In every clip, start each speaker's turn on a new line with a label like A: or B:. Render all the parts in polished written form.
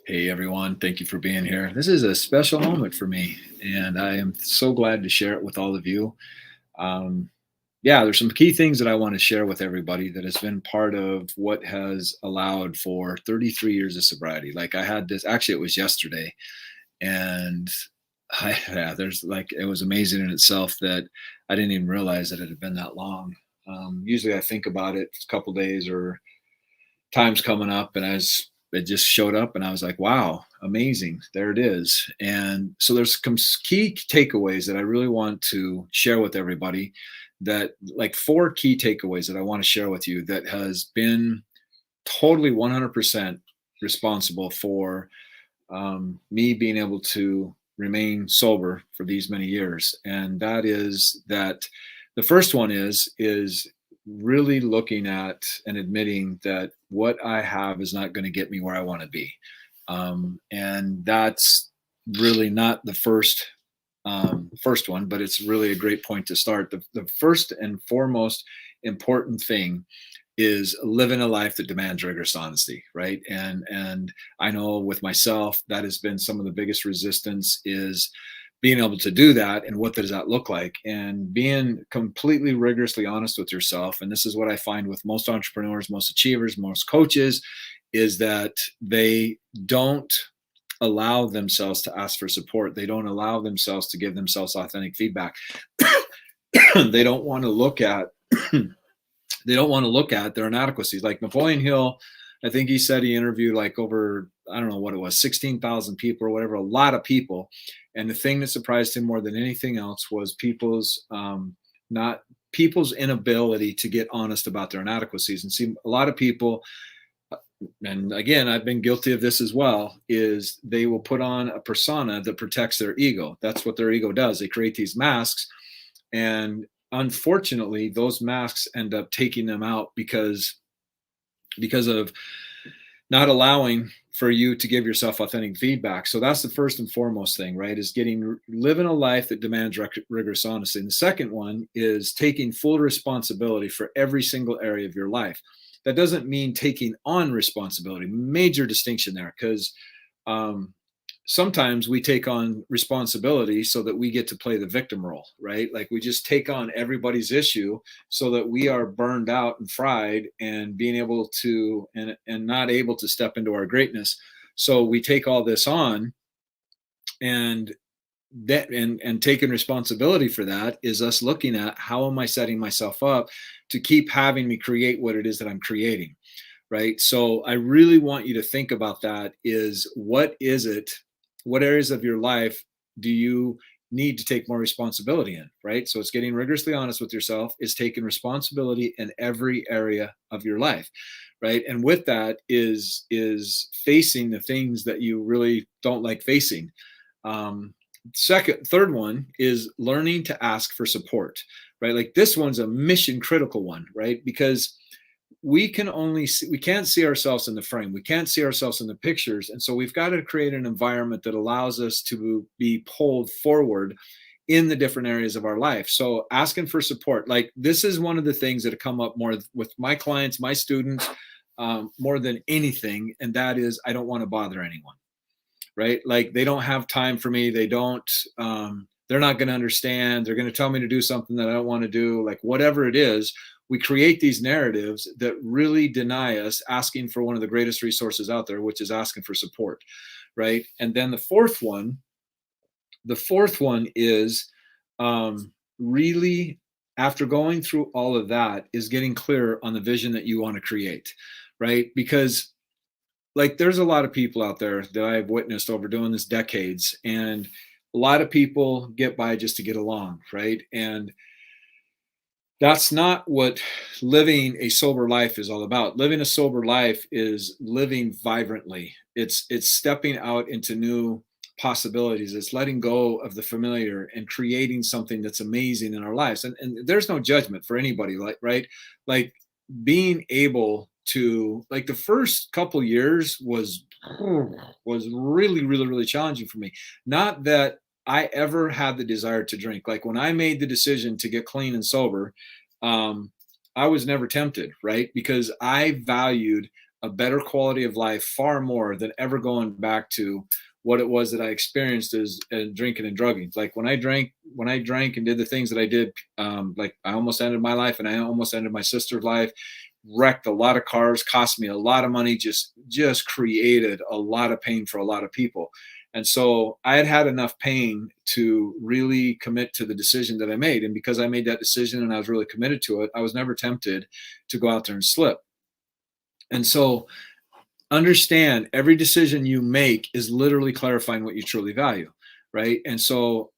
A: Hey everyone, thank you for being here. This is a special moment for me, and I am so glad to share it with all of you. Um, yeah, there's some key things that I want to share with everybody that has been part of what has allowed for 33 years of sobriety. Like I had this, actually, it was yesterday, and yeah, there's like it was amazing in itself that I didn't even realize that it had been that long. Usually, I think about it a couple days or times coming up, and it just showed up and I was like, wow, amazing, there it is. And so there's some key takeaways that I really want to share with everybody, that like four key takeaways that I want to share with you that has been totally 100% responsible for me being able to remain sober for these many years. And that is that the first one is really looking at and admitting that what I have is not going to get me where I want to be. And that's really not the first one, but it's really a great point to start. The first and foremost important thing is living a life that demands rigorous honesty, right? And I know with myself that has been some of the biggest resistance, is being able to do that. And what does that look like? And being completely rigorously honest with yourself. And this is what I find with most entrepreneurs, most achievers, most coaches, is that they don't allow themselves to ask for support. They don't allow themselves to give themselves authentic feedback. They don't want to look at they don't want to look at their inadequacies. Like Napoleon Hill, I think he said he interviewed like over, I don't know what it was, 16,000 people or whatever, a lot of people. And the thing that surprised him more than anything else was not people's inability to get honest about their inadequacies. And see, a lot of people, and again, I've been guilty of this as well, is they will put on a persona that protects their ego. That's what their ego does. They create these masks, and unfortunately those masks end up taking them out because of not allowing for you to give yourself authentic feedback. So that's the first and foremost thing, right? Is living a life that demands rigorous honesty. And the second one is taking full responsibility for every single area of your life. That doesn't mean taking on responsibility. Major distinction there, because um, sometimes we take on responsibility so that we get to play the victim role, right? Like we just take on everybody's issue so that we are burned out and fried and being able to and not able to step into our greatness. So we take all this on, and and taking responsibility for that is us looking at, how am I setting myself up to keep having me create what it is that I'm creating, right? So I really want you to think about that, is what areas of your life do you need to take more responsibility in, right? So it's getting rigorously honest with yourself, is taking responsibility in every area of your life, right? And with that is facing the things that you really don't like facing. Third one is learning to ask for support, right? Like this one's a mission critical one, right? Because we can't see ourselves in the frame, we can't see ourselves in the pictures, and so we've got to create an environment that allows us to be pulled forward in the different areas of our life. So asking for support, like this is one of the things that have come up more with my clients, my students, more than anything, and that is, I don't want to bother anyone, right? Like they don't have time for me, they're not going to understand, they're going to tell me to do something that I don't want to do, like whatever it is. We create these narratives that really deny us asking for one of the greatest resources out there, which is asking for support, right? And then the fourth one is really, after going through all of that, is getting clear on the vision that you want to create, right? Because like there's a lot of people out there that I've witnessed over doing this decades, and a lot of people get by just to get along, right? And that's not what living a sober life is all about. Living a sober life is living vibrantly. It's stepping out into new possibilities. It's letting go of the familiar and creating something that's amazing in our lives. And there's no judgment for anybody, like, right? Like being able to, like, the first couple years was really, really, really challenging for me. Not that I ever had the desire to drink. Like when I made the decision to get clean and sober, um, I was never tempted, right? Because I valued a better quality of life far more than ever going back to what it was that I experienced as drinking and drugging. Like when I drank and did the things that I did, like I almost ended my life and I almost ended my sister's life, wrecked a lot of cars, cost me a lot of money, just created a lot of pain for a lot of people. And so I had enough pain to really commit to the decision that I made. And because I made that decision and I was really committed to it, I was never tempted to go out there and slip. And so understand every decision you make is literally clarifying what you truly value, right? And so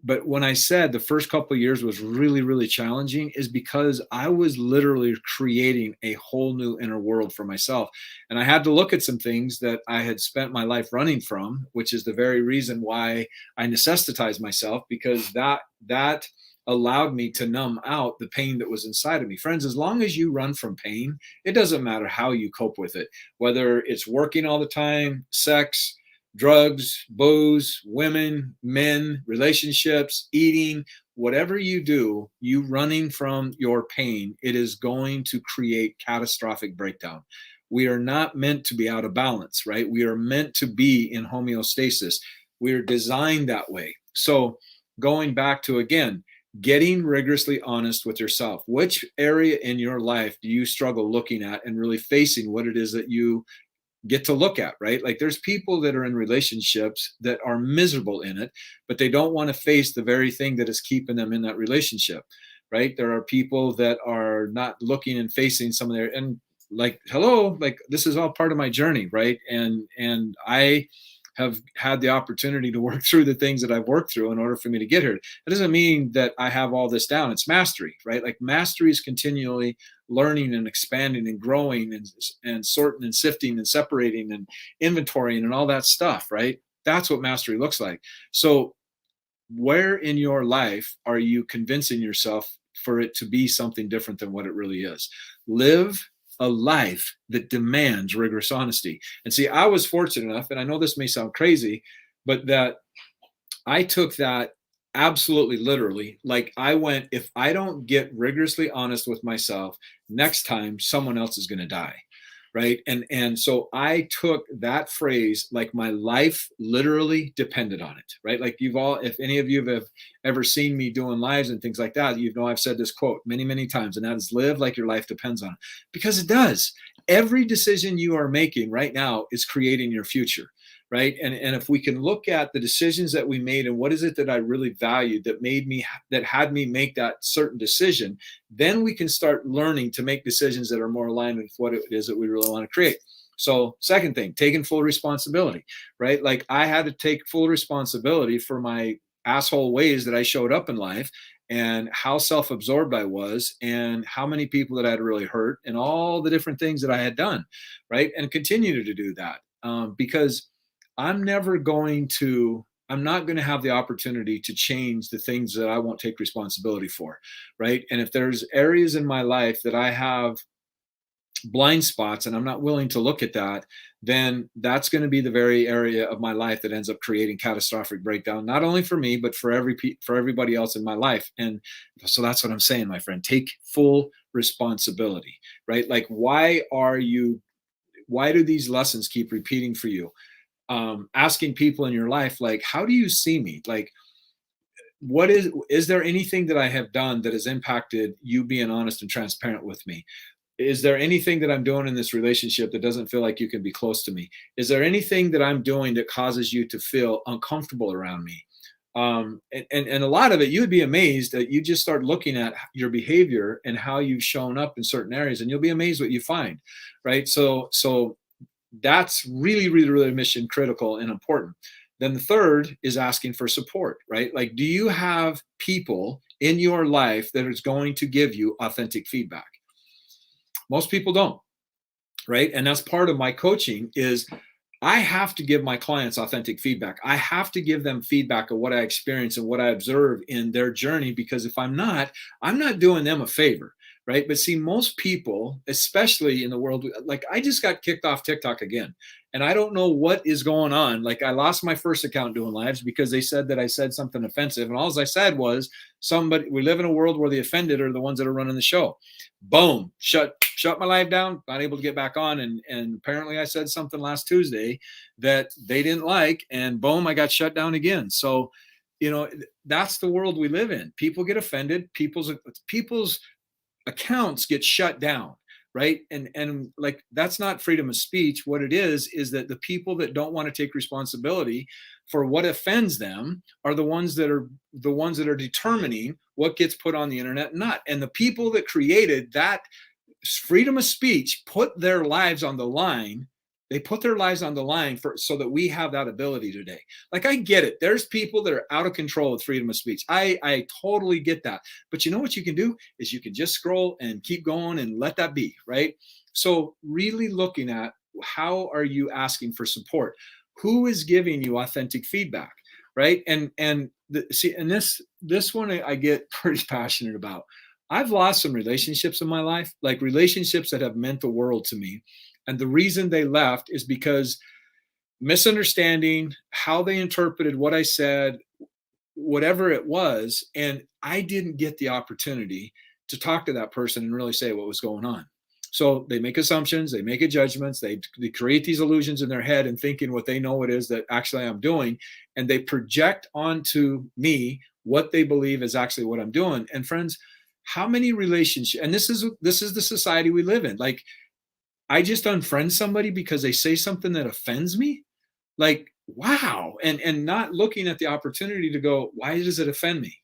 A: but when I said the first couple of years was really, really challenging, is because I was literally creating a whole new inner world for myself. And I had to look at some things that I had spent my life running from, which is the very reason why I necessitized myself, because that allowed me to numb out the pain that was inside of me. Friends, as long as you run from pain, it doesn't matter how you cope with it, whether it's working all the time, sex, drugs, booze, women, men, relationships, eating, whatever you do, you running from your pain, it is going to create catastrophic breakdown. We are not meant to be out of balance, right? We are meant to be in homeostasis. We are designed that way. So going back to, again, getting rigorously honest with yourself. Which area in your life do you struggle looking at and really facing what it is that you get to look at, right? Like there's people that are in relationships that are miserable in it, but they don't want to face the very thing that is keeping them in that relationship, right? There are people that are not looking and facing some of their, and like, hello, like this is all part of my journey, right? And I have had the opportunity to work through the things that I've worked through in order for me to get here. It doesn't mean that I have all this down. It's mastery, right? Like mastery is continually learning and expanding and growing and sorting and sifting and separating and inventorying and all that stuff, right? That's what mastery looks like. So where in your life are you convincing yourself for it to be something different than what it really is? Live a life that demands rigorous honesty. And see, I was fortunate enough, and I know this may sound crazy, but that I took that absolutely literally. Like I went, if I don't get rigorously honest with myself, next time someone else is going to die. Right. And so I took that phrase like my life literally depended on it. Right. Like you've all, if any of you have ever seen me doing lives and things like that, you know I've said this quote many, many times, and that is live like your life depends on it. Because it does. Every decision you are making right now is creating your future. Right. And if we can look at the decisions that we made and what is it that I really valued that had me make that certain decision, then we can start learning to make decisions that are more aligned with what it is that we really want to create. So second thing, taking full responsibility, right? Like I had to take full responsibility for my asshole ways that I showed up in life and how self-absorbed I was and how many people that I had really hurt and all the different things that I had done, right? And continue to do that because I'm not going to have the opportunity to change the things that I won't take responsibility for, right? And if there's areas in my life that I have blind spots and I'm not willing to look at that, then that's going to be the very area of my life that ends up creating catastrophic breakdown, not only for me, but for everybody else in my life. And so that's what I'm saying, my friend, take full responsibility, right? Like, why do these lessons keep repeating for you? Asking people in your life, like, how do you see me? Like, is there anything that I have done that has impacted you being honest and transparent with me? Is there anything that I'm doing in this relationship that doesn't feel like you can be close to me? Is there anything that I'm doing that causes you to feel uncomfortable around me? And a lot of it, you would be amazed that you just start looking at your behavior and how you've shown up in certain areas, and you'll be amazed what you find, right? So that's really, really, really mission critical and important. Then the third is asking for support, right? Like, do you have people in your life that is going to give you authentic feedback? Most people don't, right? And that's part of my coaching is I have to give my clients authentic feedback. I have to give them feedback of what I experience and what I observe in their journey, because if I'm not doing them a favor, right? But see, most people, especially in the world, like I just got kicked off TikTok again. And I don't know what is going on. Like I lost my first account doing lives because they said that I said something offensive. And all I said was somebody, we live in a world where the offended are the ones that are running the show. Boom, shut my live down, not able to get back on. And apparently I said something last Tuesday that they didn't like, and boom, I got shut down again. So, that's the world we live in. People get offended, people's accounts get shut down, right? And like that's not freedom of speech. What it is that the people that don't want to take responsibility for what offends them are the ones that are determining what gets put on the internet and not. And the people that created that freedom of speech put their lives on the line. They put their lives on the line so that we have that ability today. Like I get it. There's people that are out of control with freedom of speech. I totally get that. But you know what you can do is you can just scroll and keep going and let that be, right? So really looking at how are you asking for support? Who is giving you authentic feedback, right? And this one I get pretty passionate about. I've lost some relationships in my life, like relationships that have meant the world to me. And the reason they left is because misunderstanding how they interpreted what I said, whatever it was. And I didn't get the opportunity to talk to that person and really say what was going on. So they make assumptions, they make judgments, they create these illusions in their head and thinking what they know it is that actually I'm doing. And they project onto me what they believe is actually what I'm doing. And friends, how many relationships, and this is the society we live in. Like, I just unfriend somebody because they say something that offends me. Like, wow. And not looking at the opportunity to go, why does it offend me?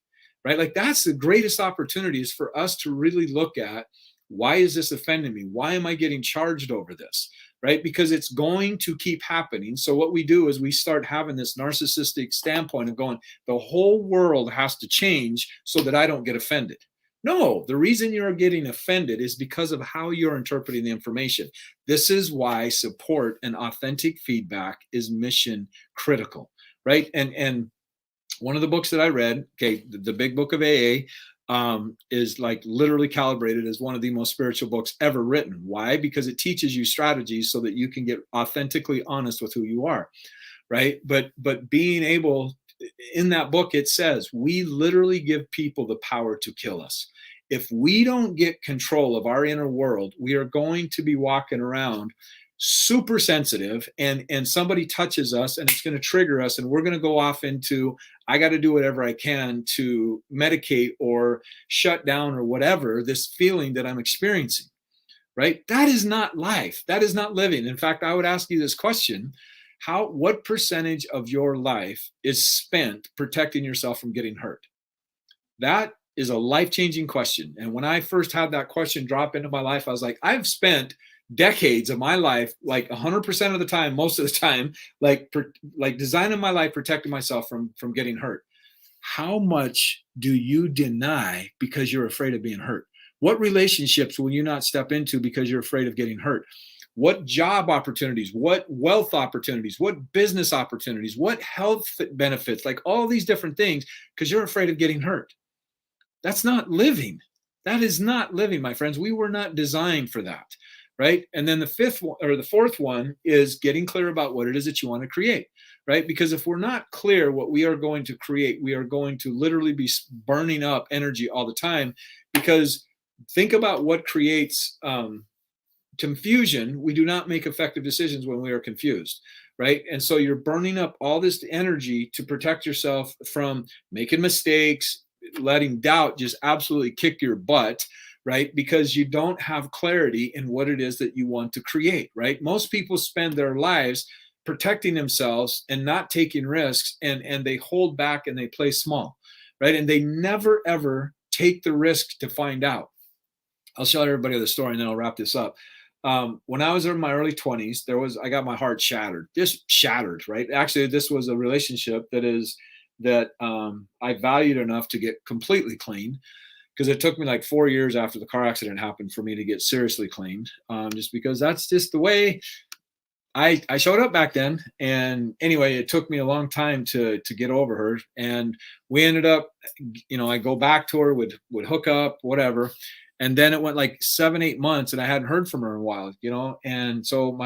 A: Right? Like that's the greatest opportunity is for us to really look at, why is this offending me? Why am I getting charged over this? Right? Because it's going to keep happening. So what we do is we start having this narcissistic standpoint of going, the whole world has to change so that I don't get offended. No, the reason you're getting offended is because of how you're interpreting the information. This is why support and authentic feedback is mission critical, right? And one of the books that I read, okay, the big book of AA, is like literally calibrated as one of the most spiritual books ever written. Why? Because it teaches you strategies so that you can get authentically honest with who you are, right? But being able, in that book, it says we literally give people the power to kill us. If we don't get control of our inner world, we are going to be walking around super sensitive, and somebody touches us and it's going to trigger us, and we're going to go off into, I got to do whatever I can to medicate or shut down or whatever this feeling that I'm experiencing, right? That is not life. That is not living. In fact, I would ask you this question: what percentage of your life is spent protecting yourself from getting hurt? That is a life-changing question. And when I first had that question drop into my life, I was like, I've spent decades of my life, like 100% of the time, most of the time, like designing my life, protecting myself from getting hurt. How much do you deny because you're afraid of being hurt? What relationships will you not step into because you're afraid of getting hurt? What job opportunities, what wealth opportunities, what business opportunities, what health benefits, like all these different things, because you're afraid of getting hurt. That's not living. That is not living, my friends. We were not designed for that, right? And then the fourth one is getting clear about what it is that you want to create, right? Because if we're not clear what we are going to create, we are going to literally be burning up energy all the time. Because think about what creates confusion. We do not make effective decisions when we are confused, right? And so you're burning up all this energy to protect yourself from making mistakes, letting doubt just absolutely kick your butt, right? Because you don't have clarity in what it is that you want to create, right? Most people spend their lives protecting themselves and not taking risks, and they hold back and they play small, right? And they never, ever take the risk to find out. I'll show everybody the story and then I'll wrap this up. When I was in my early 20s, I got my heart shattered, just shattered, right? Actually, this was a relationship that I valued enough to get completely clean, because it took me like 4 years after the car accident happened for me to get seriously cleaned, just because that's just the way I showed up back then. And anyway, it took me a long time to get over her. And we ended up, I go back to her, would hook up, whatever. And then it went like 7, 8 months and I hadn't heard from her in a while, And so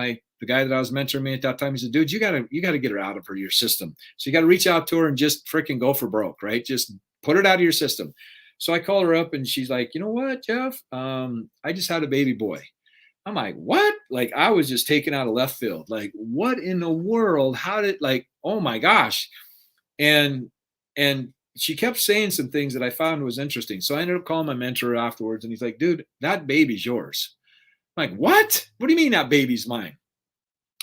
A: the guy that I was mentoring me at that time, he said, dude, you gotta get her out of your system. So you got to reach out to her and just freaking go for broke, right? Just put it out of your system. So I call her up and she's like, you know what, Jeff? I just had a baby boy. I'm like, what? Like, I was just taken out of left field. Like, what in the world? How did, like, oh my gosh. And she kept saying some things that I found was interesting. So I ended up calling my mentor afterwards and he's like, dude, that baby's yours. I'm like, what? What do you mean that baby's mine?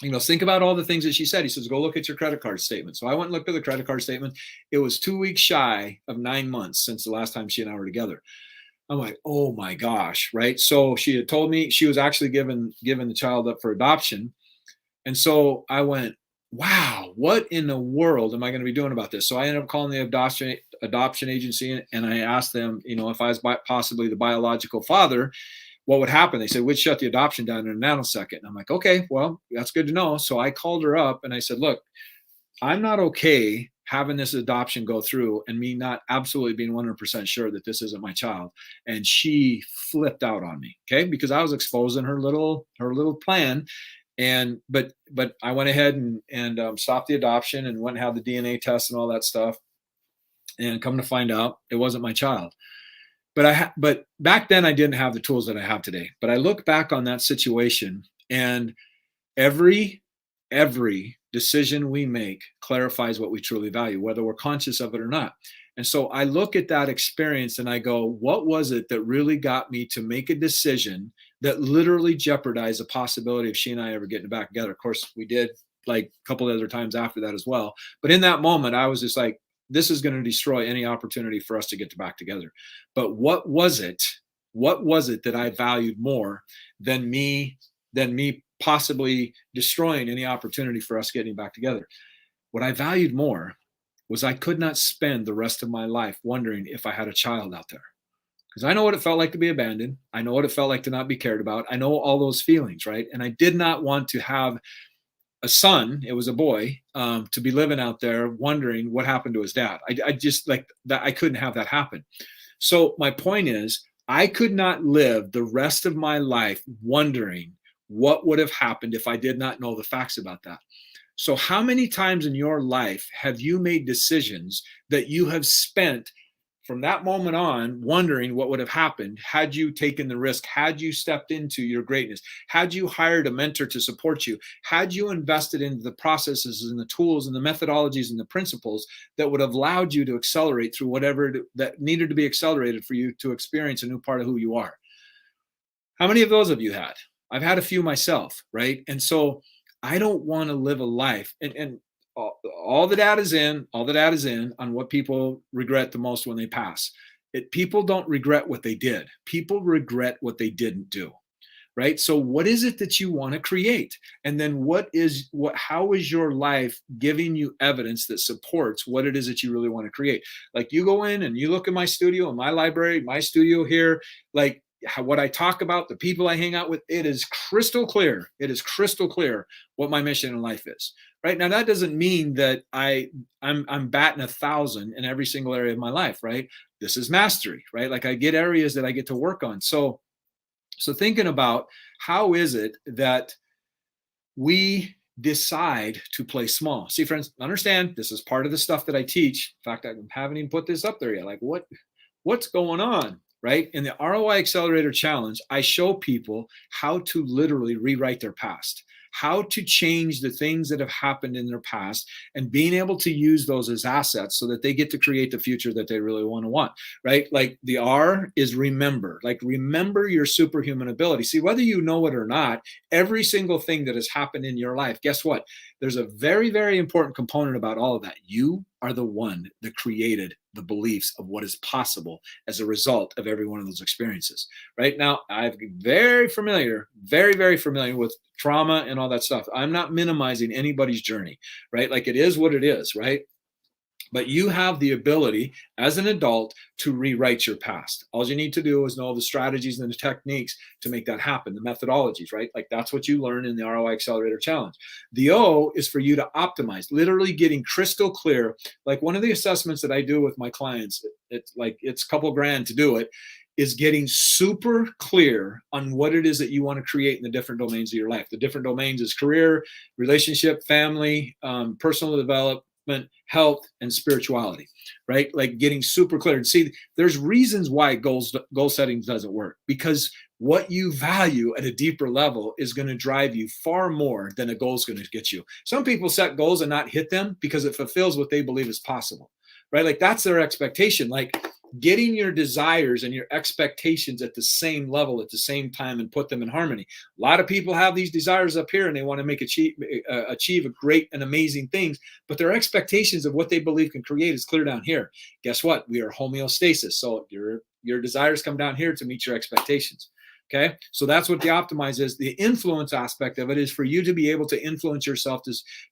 A: Think about all the things that she said. He says, go look at your credit card statement. So I went and looked at the credit card statement. It was 2 weeks shy of 9 months since the last time she and I were together. I'm like, oh my gosh, right? So she had told me she was actually given the child up for adoption. And so I went, wow, what in the world am I going to be doing about this? So I ended up calling the adoption agency and I asked them, if I was possibly the biological father, what would happen? They said, we'd shut the adoption down in a nanosecond. And I'm like, okay, well, that's good to know. So I called her up and I said, look, I'm not okay having this adoption go through and me not absolutely being 100% sure that this isn't my child. And she flipped out on me, okay, because I was exposing her little plan. But I went ahead and stopped the adoption and went and had the DNA test and all that stuff. And come to find out, it wasn't my child. But back then I didn't have the tools that I have today. But I look back on that situation and every decision we make clarifies what we truly value, whether we're conscious of it or not. And so I look at that experience and I go, what was it that really got me to make a decision that literally jeopardized the possibility of she and I ever getting back together? Of course, we did like a couple of other times after that as well. But in that moment, I was just like, this is going to destroy any opportunity for us to get back together. But what was it that I valued more than me possibly destroying any opportunity for us getting back together? What I valued more was I could not spend the rest of my life wondering if I had a child out there. Because I know what it felt like to be abandoned. I know what it felt like to not be cared about. I know all those feelings, right? And I did not want to have a son, it was a boy, to be living out there wondering what happened to his dad. I just like that. I couldn't have that happen. So my point is, I could not live the rest of my life wondering what would have happened if I did not know the facts about that. So how many times in your life have you made decisions that you have spent from that moment on wondering what would have happened had you taken the risk, had you stepped into your greatness, had you hired a mentor to support you, had you invested into the processes and the tools and the methodologies and the principles that would have allowed you to accelerate through whatever that needed to be accelerated for you to experience a new part of who you are? How many of those have you had? I've had a few myself, right? And so I don't want to live a life and all the data is in on what people regret the most when they pass. People don't regret what they did. People regret what they didn't do, right? So what is it that you want to create? And then how is your life giving you evidence that supports what it is that you really want to create? Like you go in and you look at my studio and my library, my studio here, like what I talk about, the people I hang out with, it is crystal clear. It is crystal clear what my mission in life is. Right now, that doesn't mean that I'm batting 1,000 in every single area of my life, right? This is mastery, right? Like I get areas that I get to work on. So thinking about how is it that we decide to play small? See, friends, understand this is part of the stuff that I teach. In fact, I haven't even put this up there yet. Like what's going on? Right? In the ROI Accelerator Challenge, I show people how to literally rewrite their past, how to change the things that have happened in their past and being able to use those as assets so that they get to create the future that they really want, right? Like the R is remember, like remember your superhuman ability. See, whether you know it or not, every single thing that has happened in your life, guess what? There's a very, very important component about all of that. You are the one that created the beliefs of what is possible as a result of every one of those experiences. Right now, I'm very, very familiar with trauma and all that stuff. I'm not minimizing anybody's journey, right? Like it is what it is, right? But you have the ability as an adult to rewrite your past. All you need to do is know the strategies and the techniques to make that happen, the methodologies, right? Like that's what you learn in the ROI Accelerator Challenge. The O is for you to optimize, literally getting crystal clear. Like one of the assessments that I do with my clients, it's a couple grand to do it, is getting super clear on what it is that you want to create in the different domains of your life. The different domains is career, relationship, family, personal development, health, and spirituality, right? Like getting super clear. And see, there's reasons why goal setting doesn't work, because what you value at a deeper level is going to drive you far more than a goal is going to get you. Some people set goals and not hit them because it fulfills what they believe is possible, right? Like that's their expectation. Like getting your desires and your expectations at the same level at the same time and put them in harmony. A lot of people have these desires up here and they want to achieve a great and amazing things, but their expectations of what they believe can create is clear down here. Guess what? We are homeostasis. So your desires come down here to meet your expectations. Okay, so that's what the optimize is. The influence aspect of it is for you to be able to influence yourself,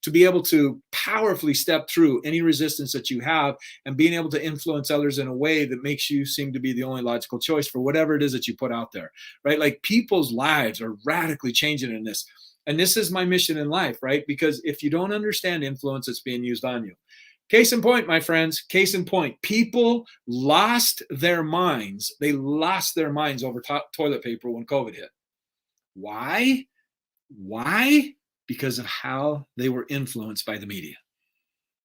A: to be able to powerfully step through any resistance that you have and being able to influence others in a way that makes you seem to be the only logical choice for whatever it is that you put out there, right? Like people's lives are radically changing in this. And this is my mission in life, right? Because if you don't understand influence, it's being used on you. Case in point, my friends, case in point, people lost their minds. They lost their minds over toilet paper when COVID hit. Why? Why? Because of how they were influenced by the media,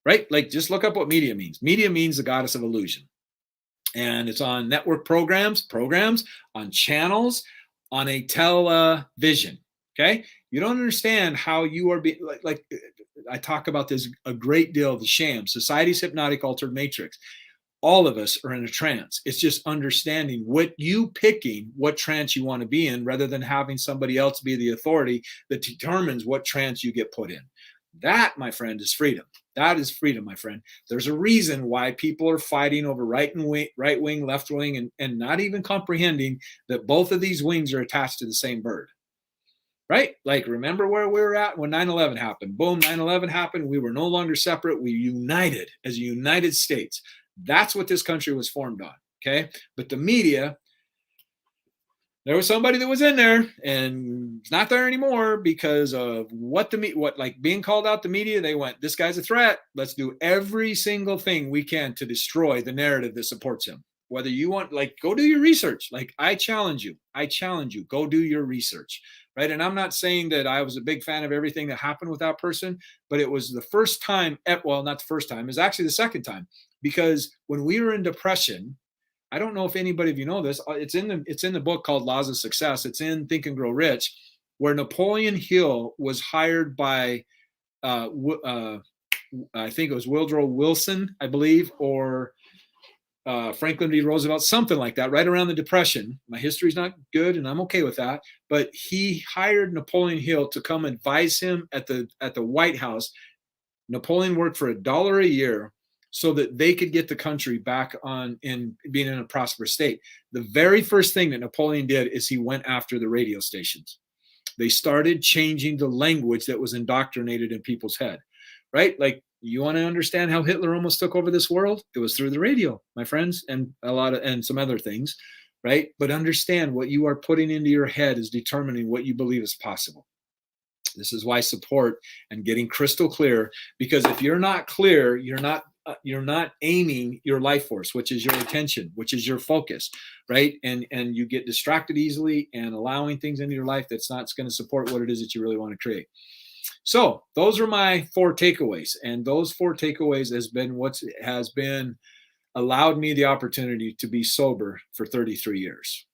A: right? Like just look up what media means. Media means the goddess of illusion. And it's on network programs, on channels, on a television, okay? You don't understand how you are being, like I talk about this a great deal, the sham, society's hypnotic altered matrix. All of us are in a trance. It's just understanding picking what trance you want to be in rather than having somebody else be the authority that determines what trance you get put in. That, my friend, is freedom. That is freedom, my friend. There's a reason why people are fighting over right wing, left wing, and not even comprehending that both of these wings are attached to the same bird. Right? Like, remember where we were at when 9/11 happened? Boom, 9/11 happened. We were no longer separate. We united as a United States. That's what this country was formed on, okay? But the media, there was somebody that was in there and it's not there anymore because of what being called out the media. They went, this guy's a threat. Let's do every single thing we can to destroy the narrative that supports him. Whether you want, like, go do your research. Like, I challenge you, go do your research, right? And I'm not saying that I was a big fan of everything that happened with that person, but it was the first time, well, not the first time, it was actually the second time, because when we were in depression, I don't know if anybody of you know this, it's in the book called Laws of Success. It's in Think and Grow Rich, where Napoleon Hill was hired by, I think it was Woodrow Wilson, I believe, or Franklin D. Roosevelt, something like that, right around the Depression. My history's not good, and I'm okay with that. But he hired Napoleon Hill to come advise him at the White House. Napoleon worked for $1 a year so that they could get the country back on in being in a prosperous state. The very first thing that Napoleon did is he went after the radio stations. They started changing the language that was indoctrinated in people's head, right? Like, you want to understand how Hitler almost took over this world? It was through the radio, my friends, and some other things, right? But understand what you are putting into your head is determining what you believe is possible. This is why support and getting crystal clear, because if you're not clear, you're not aiming your life force, which is your attention, which is your focus, right? And you get distracted easily and allowing things into your life that's not going to support what it is that you really want to create. So those are my 4 takeaways, and those 4 takeaways has been allowed me the opportunity to be sober for 33 years.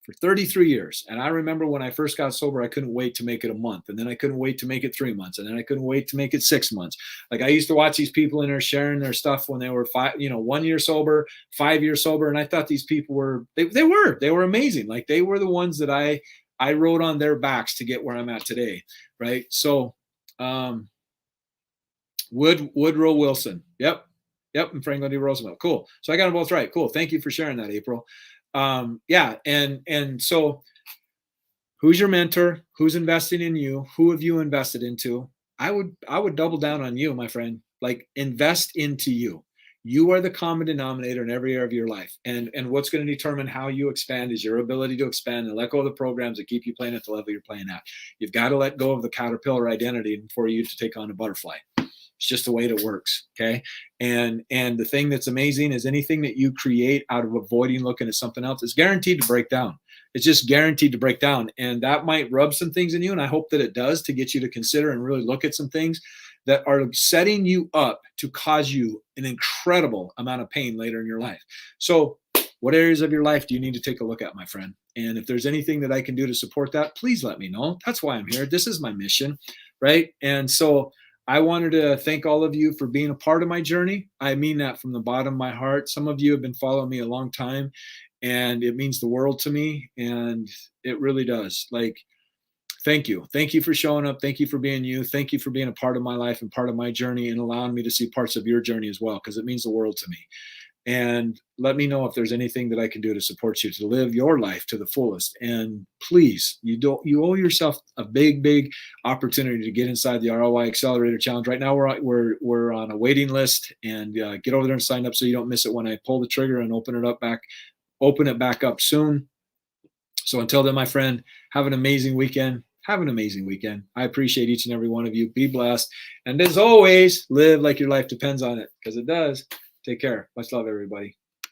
A: For 33 years. And I remember when I first got sober, I couldn't wait to make it a month. And then I couldn't wait to make it 3 months. And then I couldn't wait to make it 6 months. Like, I used to watch these people in there sharing their stuff when they were 1 year sober, 5 years sober. And I thought these people were amazing. Like, they were the ones that I rode on their backs to get where I'm at today. Right. So, Woodrow Wilson. Yep. And Franklin D. Roosevelt. Cool. So I got them both right. Cool. Thank you for sharing that, April. Yeah. And so who's your mentor? Who's investing in you? Who have you invested into? I would double down on you, my friend. Like, invest into you. You are the common denominator in every area of your life. And what's going to determine how you expand is your ability to expand and let go of the programs that keep you playing at the level you're playing at. You've got to let go of the caterpillar identity for you to take on a butterfly. It's just the way it works. Okay. And the thing that's amazing is anything that you create out of avoiding looking at something else is guaranteed to break down. It's just guaranteed to break down. And that might rub some things in you. And I hope that it does, to get you to consider and really look at some things that are setting you up to cause you an incredible amount of pain later in your life. So what areas of your life do you need to take a look at, my friend? And if there's anything that I can do to support that, please let me know. That's why I'm here. This is my mission, right? And so I wanted to thank all of you for being a part of my journey. I mean that from the bottom of my heart. Some of you have been following me a long time, and it means the world to me. And it really does. Like, thank you. Thank you for showing up. Thank you for being you. Thank you for being a part of my life and part of my journey, and allowing me to see parts of your journey as well, because it means the world to me. And let me know if there's anything that I can do to support you to live your life to the fullest. And please, you owe yourself a big opportunity to get inside the ROI Accelerator Challenge. Right now, we're on a waiting list, and get over there and sign up so you don't miss it when I pull the trigger and open it back up soon. So until then, my friend, have an amazing weekend. Have an amazing weekend. I appreciate each and every one of you. Be blessed. And as always, live like your life depends on it, because it does. Take care. Much love, everybody.